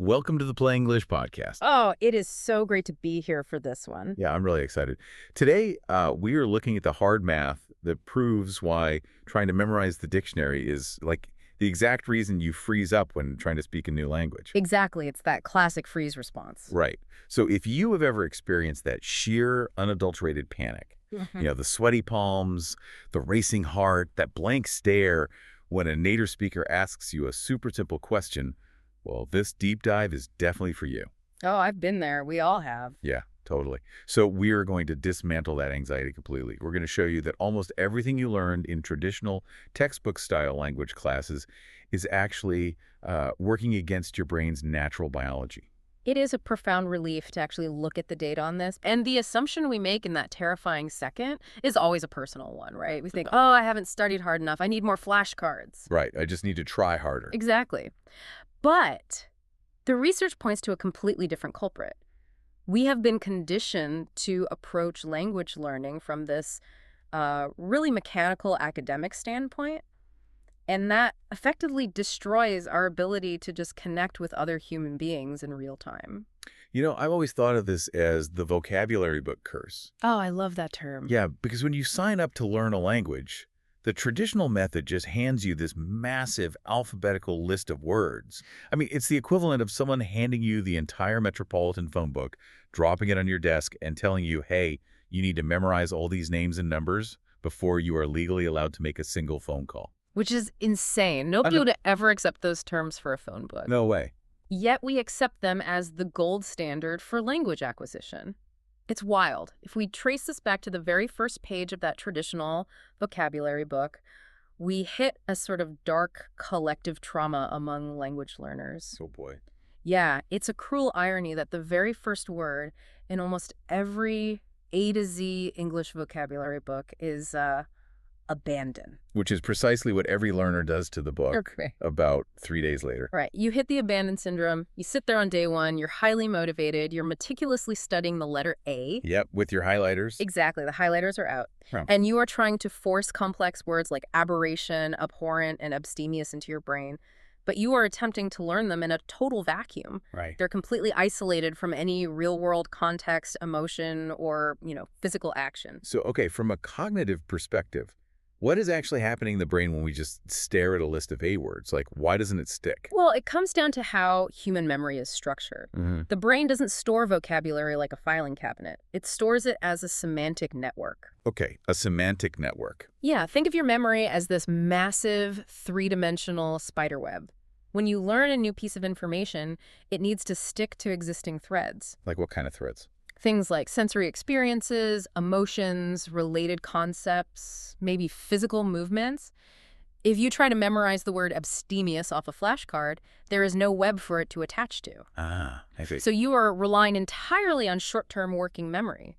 welcome to the Play English podcast. Oh, it is so great to be here for this one. Yeah, I'm really excited. Today, we are looking at the hard math that proves why trying to memorize the dictionary is like the exact reason you freeze up when trying to speak a new language. Exactly. It's that classic freeze response. Right. So if you have ever experienced that sheer, unadulterated panic, the sweaty palms, the racing heart, that blank stare when a native speaker asks you a super simple question, well, this deep dive is definitely for you. Oh, I've been there. We all have. Yeah, totally. So we are going to dismantle that anxiety completely. We're going to show you that almost everything you learned in traditional textbook-style language classes is actually working against your brain's natural biology. It is a profound relief to actually look at the data on this. And the assumption we make in that terrifying second is always a personal one, right? We think, oh, I haven't studied hard enough. I need more flashcards. Right. I just need to try harder. Exactly. But the research points to a completely different culprit. We have been conditioned to approach language learning from this really mechanical academic standpoint, and that effectively destroys our ability to just connect with other human beings in real time. I've always thought of this as the vocabulary book curse. Oh, I love that term. Yeah, because when you sign up to learn a language, the traditional method just hands you this massive alphabetical list of words. I mean, it's the equivalent of someone handing you the entire Metropolitan phone book, dropping it on your desk, and telling you, hey, you need to memorize all these names and numbers before you are legally allowed to make a single phone call. Which is insane. Nobody would ever accept those terms for a phone book. No way. Yet we accept them as the gold standard for language acquisition. It's wild. If we trace this back to the very first page of that traditional vocabulary book, we hit a sort of dark collective trauma among language learners. Oh, boy. Yeah, it's a cruel irony that the very first word in almost every A to Z English vocabulary book is abandon. Which is precisely what every learner does to the book about 3 days later. Right. You hit the abandon syndrome. You sit there on day one. You're highly motivated. You're meticulously studying the letter A. Yep, with your highlighters. Exactly. The highlighters are out. Huh. And you are trying to force complex words like aberration, abhorrent, and abstemious into your brain. But you are attempting to learn them in a total vacuum. Right. They're completely isolated from any real-world context, emotion, or, physical action. So, okay, from a cognitive perspective, what is actually happening in the brain when we just stare at a list of A words? Like, why doesn't it stick? Well, it comes down to how human memory is structured. The brain doesn't store vocabulary like a filing cabinet. It stores it as a semantic network. Okay, a semantic network. Yeah, think of your memory as this massive, three-dimensional spider web. When you learn a new piece of information, it needs to stick to existing threads. Like what kind of threads? Things like sensory experiences, emotions, related concepts, maybe physical movements. If you try to memorize the word abstemious off a flashcard, there is no web for it to attach to. Ah, I see. So you are relying entirely on short-term working memory.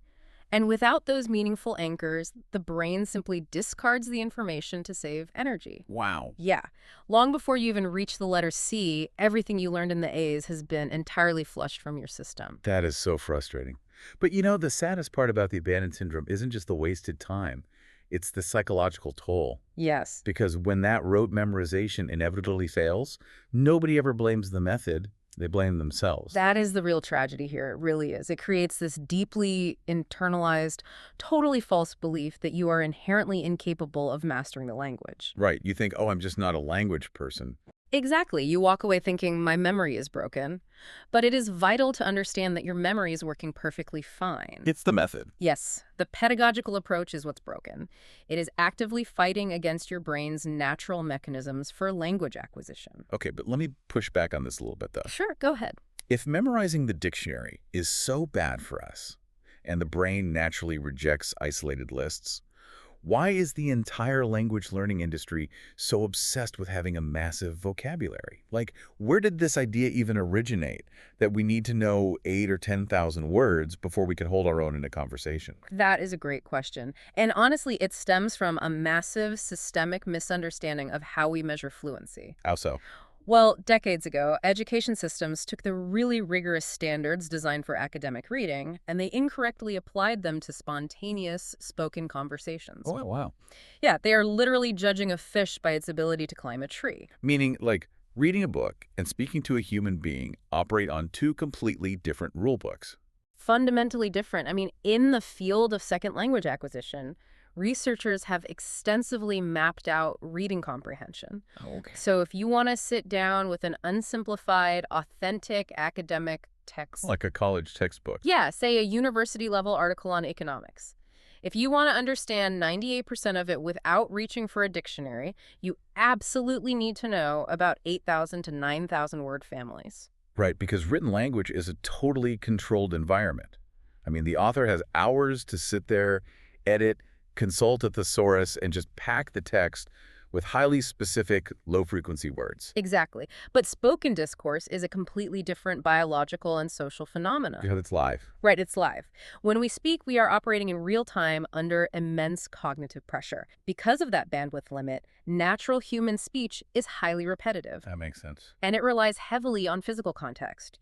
And without those meaningful anchors, the brain simply discards the information to save energy. Wow. Yeah. Long before you even reach the letter C, everything you learned in the A's has been entirely flushed from your system. That is so frustrating. But the saddest part about the abandon syndrome isn't just the wasted time. It's the psychological toll. Yes. Because when that rote memorization inevitably fails, nobody ever blames the method. They blame themselves. That is the real tragedy here. It really is. It creates this deeply internalized, totally false belief that you are inherently incapable of mastering the language. Right. You think, oh, I'm just not a language person. Exactly. You walk away thinking, my memory is broken. But it is vital to understand that your memory is working perfectly fine. It's the method. Yes, the pedagogical approach is what's broken. It is actively fighting against your brain's natural mechanisms for language acquisition. Okay, but let me push back on this a little bit, though. Sure, go ahead. If memorizing the dictionary is so bad for us, and the brain naturally rejects isolated lists, why is the entire language learning industry so obsessed with having a massive vocabulary? Like, where did this idea even originate, that we need to know 8 or 10,000 words before we can hold our own in a conversation? That is a great question. And honestly, it stems from a massive systemic misunderstanding of how we measure fluency. How so? Well, decades ago, education systems took the really rigorous standards designed for academic reading, and they incorrectly applied them to spontaneous spoken conversations. Oh, wow. Yeah, they are literally judging a fish by its ability to climb a tree. Meaning, like, Reading a book and speaking to a human being operate on two completely different rule books. Fundamentally different. I mean, in the field of second language acquisition, researchers have extensively mapped out reading comprehension. Oh, okay. So if you want to sit down with an unsimplified, authentic academic text, Like a college textbook. yeah, say a university level article on economics. If you want to understand 98% of it without reaching for a dictionary, you absolutely need to know about 8,000 to 9,000 word families. Right, because written language is a totally controlled environment. I mean, the author has hours to sit there, edit, consult a thesaurus, and just pack the text with highly specific, low-frequency words. Exactly. But spoken discourse is a completely different biological and social phenomena. Because it's live. Right, it's live. When we speak, we are operating in real time under immense cognitive pressure. Because of that bandwidth limit, natural human speech is highly repetitive. That makes sense. And it relies heavily on physical context,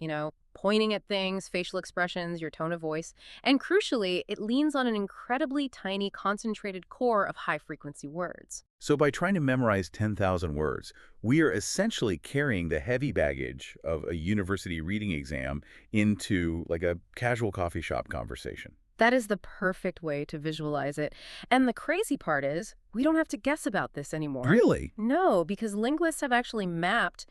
pointing at things, facial expressions, your tone of voice. And crucially, it leans on an incredibly tiny, concentrated core of high-frequency words. So by trying to memorize 10,000 words, we are essentially carrying the heavy baggage of a university reading exam into like a casual coffee shop conversation. That is the perfect way to visualize it. And the crazy part is, we don't have to guess about this anymore. Really? No, because linguists have actually mapped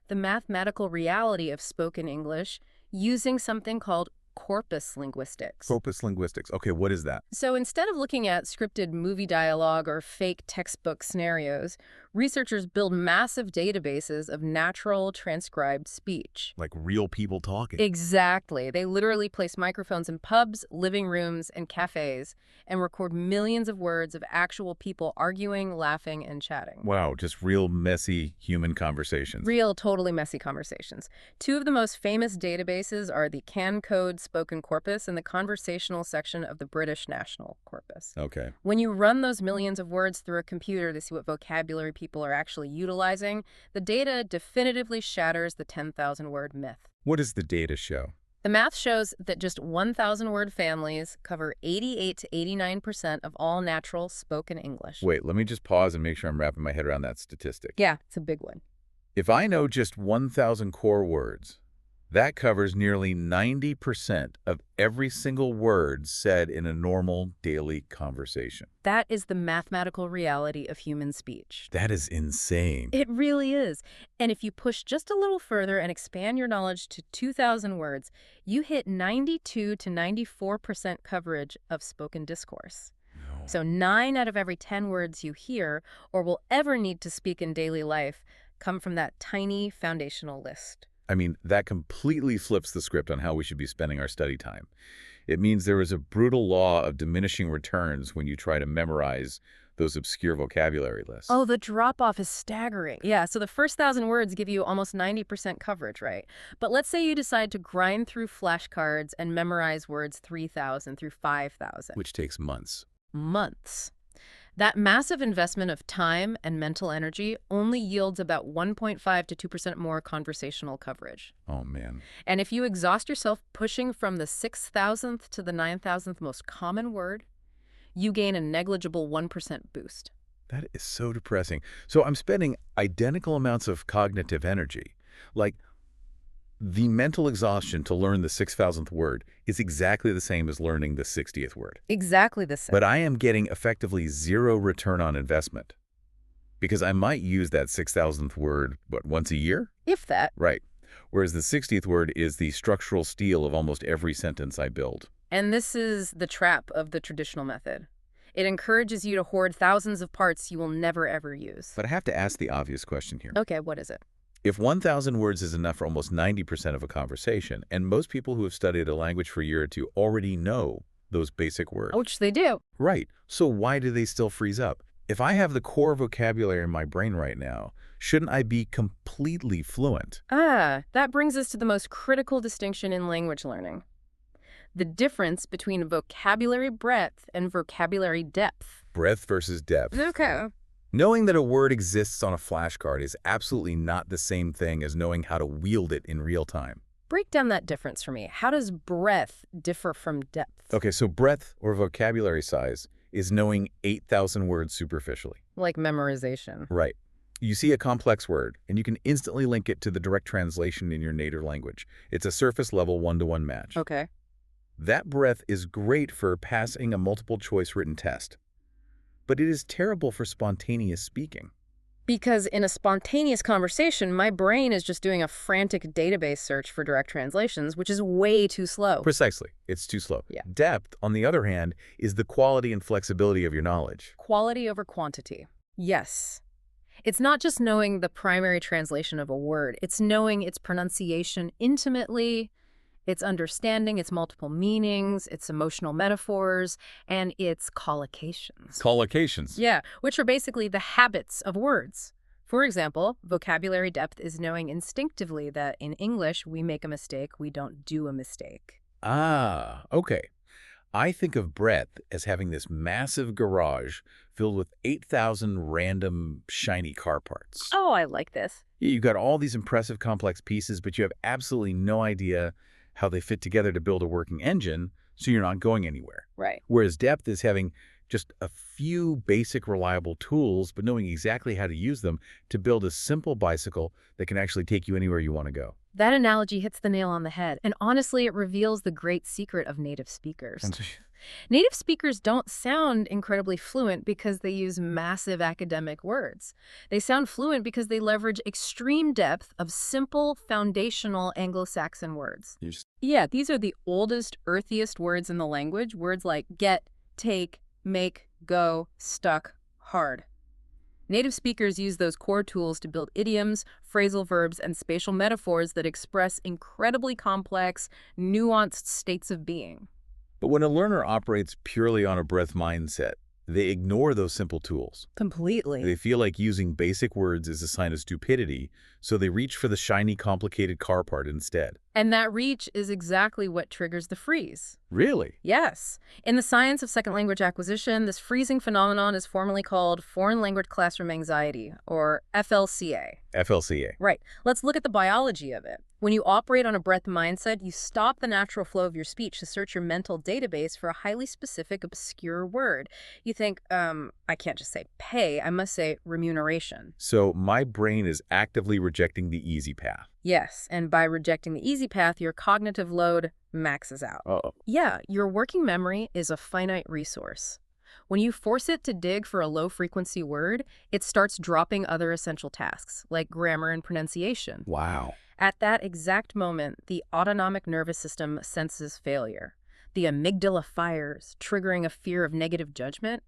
the mathematical reality of spoken English using something called corpus linguistics. Corpus linguistics. Okay, what is that? So instead of looking at scripted movie dialogue or fake textbook scenarios, researchers build massive databases of natural transcribed speech. Like real people talking. Exactly. They literally place microphones in pubs, living rooms, and cafes and record millions of words of actual people arguing, laughing, and chatting. Wow, just real messy human conversations. Real, totally messy conversations. Two of the most famous databases are the Can Code Spoken Corpus and the conversational section of the British National Corpus. Okay. When you run those millions of words through a computer to see what vocabulary people are actually utilizing, the data definitively shatters the 10,000 word myth. What does the data show? The math shows that just 1,000 word families cover 88 to 89% of all natural spoken English. Wait, let me just pause and make sure I'm wrapping my head around that statistic. Yeah, it's a big one. If I know just 1,000 core words, that covers nearly 90% of every single word said in a normal daily conversation. That is the mathematical reality of human speech. That is insane. It really is. And if you push just a little further and expand your knowledge to 2,000 words, you hit 92 to 94% coverage of spoken discourse. No. So 9 out of every 10 words you hear or will ever need to speak in daily life come from that tiny foundational list. I mean, that completely flips the script on how we should be spending our study time. It means there is a brutal law of diminishing returns when you try to memorize those obscure vocabulary lists. Oh, the drop-off is staggering. Yeah, so the first 1,000 words give you almost 90% coverage, right? But let's say you decide to grind through flashcards and memorize words 3,000 through 5,000. Which takes months. Months. That massive investment of time and mental energy only yields about 1.5 to 2% more conversational coverage. Oh, man. And if you exhaust yourself pushing from the 6,000th to the 9,000th most common word, you gain a negligible 1% boost. That is so depressing. So I'm spending identical amounts of cognitive energy. Like, the mental exhaustion to learn the 6,000th word is exactly the same as learning the 60th word. Exactly the same. But I am getting effectively zero return on investment. Because I might use that 6,000th word, once a year? If that. Right. Whereas the 60th word is the structural steel of almost every sentence I build. And this is the trap of the traditional method. It encourages you to hoard thousands of parts you will never, ever use. But I have to ask the obvious question here. Okay, what is it? If 1,000 words is enough for almost 90% of a conversation, and most people who have studied a language for a year or two already know those basic words. Which they do. Right. So why do they still freeze up? If I have the core vocabulary in my brain right now, shouldn't I be completely fluent? That brings us to the most critical distinction in language learning. The difference between vocabulary breadth and vocabulary depth. Breadth versus depth. Okay. Knowing that a word exists on a flashcard is absolutely not the same thing as knowing how to wield it in real time. Break down that difference for me. How does breadth differ from depth? Okay, so breadth, or vocabulary size, is knowing 8,000 words superficially. Like memorization. Right. You see a complex word, and you can instantly link it to the direct translation in your native language. It's a surface-level one-to-one match. Okay. That breadth is great for passing a multiple-choice written test, but it is terrible for spontaneous speaking. Because in a spontaneous conversation, my brain is just doing a frantic database search for direct translations, which is way too slow. Precisely. It's too slow. Yeah. Depth, on the other hand, is the quality and flexibility of your knowledge. Quality over quantity. Yes. It's not just knowing the primary translation of a word. It's knowing its pronunciation intimately, its understanding its multiple meanings, its emotional metaphors, and its collocations. Collocations. Yeah, which are basically the habits of words. For example, vocabulary depth is knowing instinctively that in English, we make a mistake, we don't do a mistake. Ah, okay. I think of breadth as having this massive garage filled with 8,000 random shiny car parts. Oh, I like this. You've got all these impressive complex pieces, but you have absolutely no idea how they fit together to build a working engine, so you're not going anywhere. Right. Whereas depth is having just a few basic reliable tools, but knowing exactly how to use them to build a simple bicycle that can actually take you anywhere you want to go. That analogy hits the nail on the head, and honestly, it reveals the great secret of native speakers. Native speakers don't sound incredibly fluent because they use massive academic words. They sound fluent because they leverage extreme depth of simple, foundational Anglo-Saxon words. Yeah, these are the oldest, earthiest words in the language. Words like get, take, make, go, stuck, hard. Native speakers use those core tools to build idioms, phrasal verbs, and spatial metaphors that express incredibly complex, nuanced states of being. But when a learner operates purely on a breadth mindset, they ignore those simple tools. Completely. They feel like using basic words is a sign of stupidity, so they reach for the shiny, complicated car part instead. And that reach is exactly what triggers the freeze. Really? Yes. In the science of second language acquisition, this freezing phenomenon is formally called foreign language classroom anxiety, or FLCA. FLCA. Right. Let's look at the biology of it. When you operate on a breadth mindset, you stop the natural flow of your speech to search your mental database for a highly specific, obscure word. You think, I can't just say pay, I must say remuneration. So my brain is actively rejecting the easy path. Yes, and by rejecting the easy path, your cognitive load maxes out. Uh-oh. Yeah, your working memory is a finite resource. When you force it to dig for a low-frequency word, it starts dropping other essential tasks, like grammar and pronunciation. Wow. At that exact moment, the autonomic nervous system senses failure. The amygdala fires, triggering a fear of negative judgment.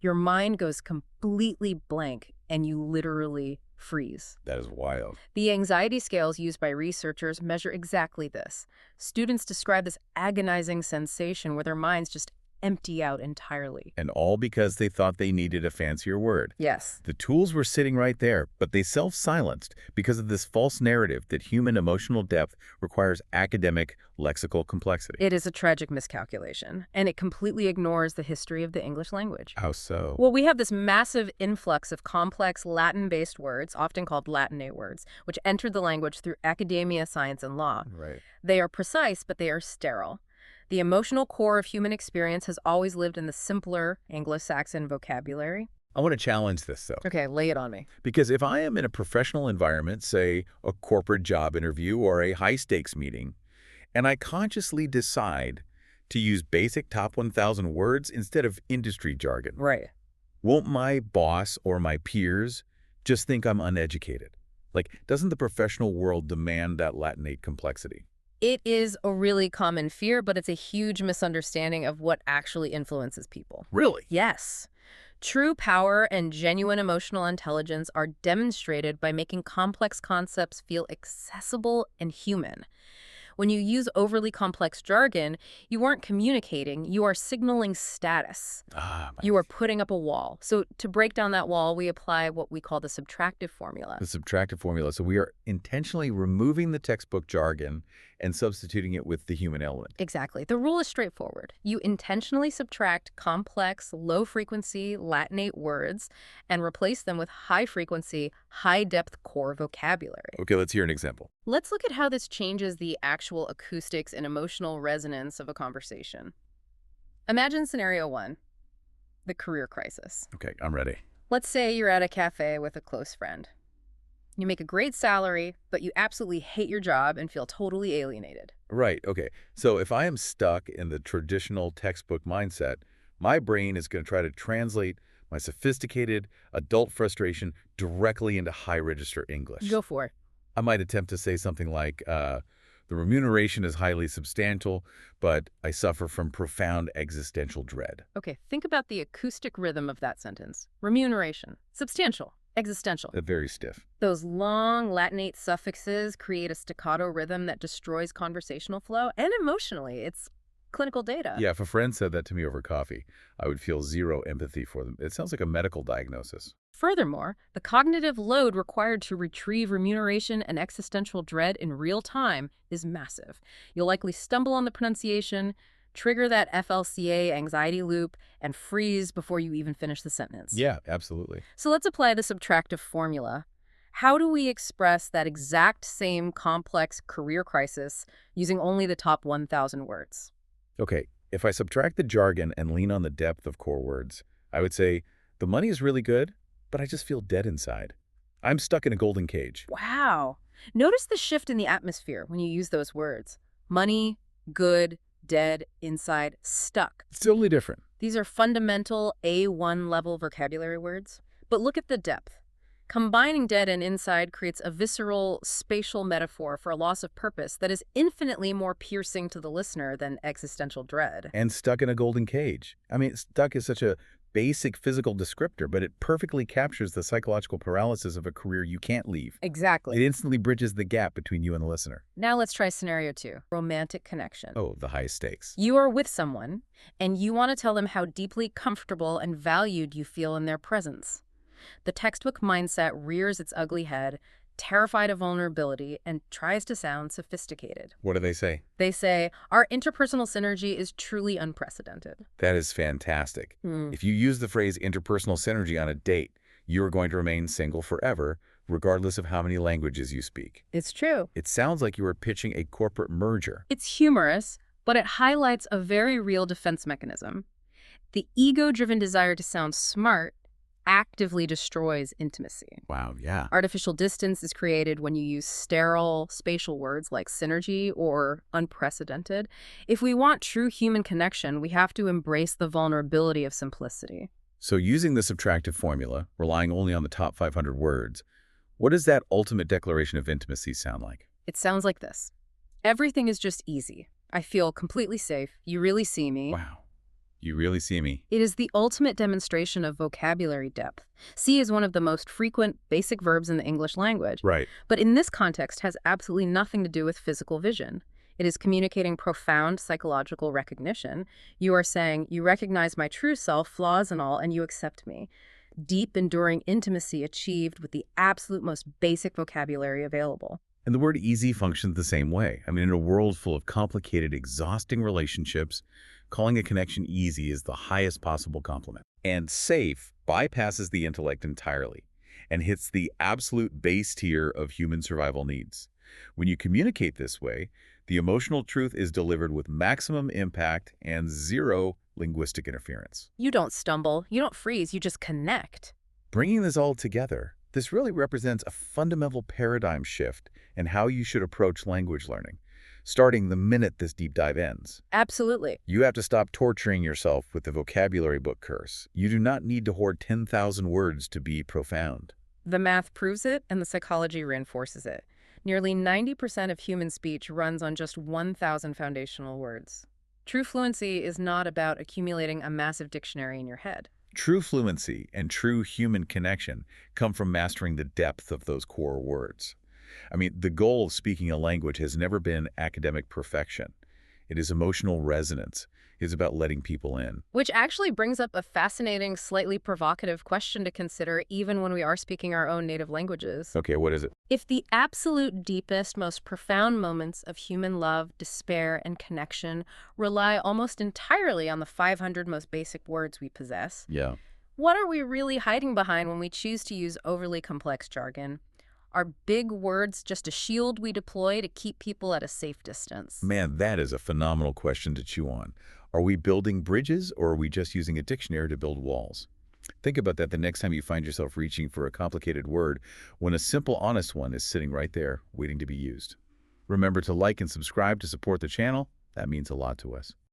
Your mind goes completely blank, and you literally freeze. That is wild. The anxiety scales used by researchers measure exactly this. Students describe this agonizing sensation where their minds just empty out entirely. And all because they thought they needed a fancier word. Yes. The tools were sitting right there, but they self-silenced because of this false narrative that human emotional depth requires academic lexical complexity. It is a tragic miscalculation, and it completely ignores the history of the English language. How so? Well, we have this massive influx of complex Latin-based words, often called Latinate words, which entered the language through academia, science, and law. Right. They are precise, but they are sterile. The emotional core of human experience has always lived in the simpler Anglo-Saxon vocabulary. I want to challenge this, though. Okay, lay it on me. Because if I am in a professional environment, say a corporate job interview or a high-stakes meeting, and I consciously decide to use basic top 1,000 words instead of industry jargon, Right. won't my boss or my peers just think I'm uneducated? Like, doesn't the professional world demand that Latinate complexity? It is a really common fear, but it's a huge misunderstanding of what actually influences people. Really? Yes. True power and genuine emotional intelligence are demonstrated by making complex concepts feel accessible and human. When you use overly complex jargon, you aren't communicating, you are signaling status. You are putting up a wall. So to break down that wall, we apply what we call the subtractive formula. The subtractive formula. So we are intentionally removing the textbook jargon and substituting it with the human element. Exactly. The rule is straightforward. You intentionally subtract complex, low-frequency Latinate words and replace them with high-frequency, high-depth core vocabulary. Okay, let's hear an example. Let's look at how this changes the actual acoustics and emotional resonance of a conversation. Imagine scenario 1, the career crisis. Okay, I'm ready. Let's say you're at a cafe with a close friend. You make a great salary, but you absolutely hate your job and feel totally alienated. Right, okay. So if I am stuck in the traditional textbook mindset, my brain is going to try to translate my sophisticated adult frustration directly into high-register English. Go for it. I might attempt to say something like, the remuneration is highly substantial, but I suffer from profound existential dread. Okay, think about the acoustic rhythm of that sentence. Remuneration. Substantial. Existential. Very stiff. Those long Latinate suffixes create a staccato rhythm that destroys conversational flow and emotionally. It's clinical data. Yeah, if a friend said that to me over coffee, I would feel zero empathy for them. It sounds like a medical diagnosis. Furthermore, the cognitive load required to retrieve remuneration and existential dread in real time is massive. You'll likely stumble on the pronunciation, trigger that FLCA anxiety loop, and freeze before you even finish the sentence. Yeah, absolutely. So let's apply the subtractive formula. How do we express that exact same complex career crisis using only the top 1,000 words? Okay, if I subtract the jargon and lean on the depth of core words, I would say, the money is really good, but I just feel dead inside. I'm stuck in a golden cage. Wow. Notice the shift in the atmosphere when you use those words. Money, good, dead, inside, stuck. It's totally different. These are fundamental A1 level vocabulary words. But look at the depth. Combining dead and inside creates a visceral, spatial metaphor for a loss of purpose that is infinitely more piercing to the listener than existential dread. And stuck in a golden cage. I mean, stuck is such a basic physical descriptor, but it perfectly captures the psychological paralysis of a career you can't leave. Exactly. It instantly bridges the gap between you and the listener. Now let's try scenario 2, romantic connection. Oh, the highest stakes. You are with someone, and you want to tell them how deeply comfortable and valued you feel in their presence. The textbook mindset rears its ugly head, terrified of vulnerability, and tries to sound sophisticated. What do they say? They say, our interpersonal synergy is truly unprecedented. That is fantastic. If you use the phrase interpersonal synergy on a date, you are going to remain single forever, regardless of how many languages you speak. It's true. It sounds like you are pitching a corporate merger. It's humorous, but it highlights a very real defense mechanism. The ego-driven desire to sound smart actively destroys intimacy. Wow, yeah. Artificial distance is created when you use sterile spatial words like synergy or unprecedented. If we want true human connection, we have to embrace the vulnerability of simplicity. So using the subtractive formula, relying only on the top 500 words, what does that ultimate declaration of intimacy sound like? It sounds like this. Everything is just easy. I feel completely safe. You really see me. Wow. You really see me. It is the ultimate demonstration of vocabulary depth. See is one of the most frequent basic verbs in the English language. Right. But in this context has absolutely nothing to do with physical vision. It is communicating profound psychological recognition. You are saying, you recognize my true self, flaws and all, and you accept me. Deep, enduring intimacy achieved with the absolute most basic vocabulary available. And the word easy functions the same way. I mean, in a world full of complicated, exhausting relationships, calling a connection easy is the highest possible compliment. And safe bypasses the intellect entirely and hits the absolute base tier of human survival needs. When you communicate this way, the emotional truth is delivered with maximum impact and zero linguistic interference. You don't stumble, you don't freeze, you just connect. Bringing this all together, this really represents a fundamental paradigm shift in how you should approach language learning, starting the minute this deep dive ends. Absolutely. You have to stop torturing yourself with the vocabulary book curse. You do not need to hoard 10,000 words to be profound. The math proves it, and the psychology reinforces it. Nearly 90% of human speech runs on just 1,000 foundational words. True fluency is not about accumulating a massive dictionary in your head. True fluency and true human connection come from mastering the depth of those core words. I mean, the goal of speaking a language has never been academic perfection. It is emotional resonance. It's about letting people in. Which actually brings up a fascinating, slightly provocative question to consider even when we are speaking our own native languages. Okay, what is it? If the absolute deepest, most profound moments of human love, despair, and connection rely almost entirely on the 500 most basic words we possess, Yeah. what are we really hiding behind when we choose to use overly complex jargon? Are big words just a shield we deploy to keep people at a safe distance? Man, that is a phenomenal question to chew on. Are we building bridges or are we just using a dictionary to build walls? Think about that the next time you find yourself reaching for a complicated word when a simple, honest one is sitting right there, waiting to be used. Remember to like and subscribe to support the channel. That means a lot to us.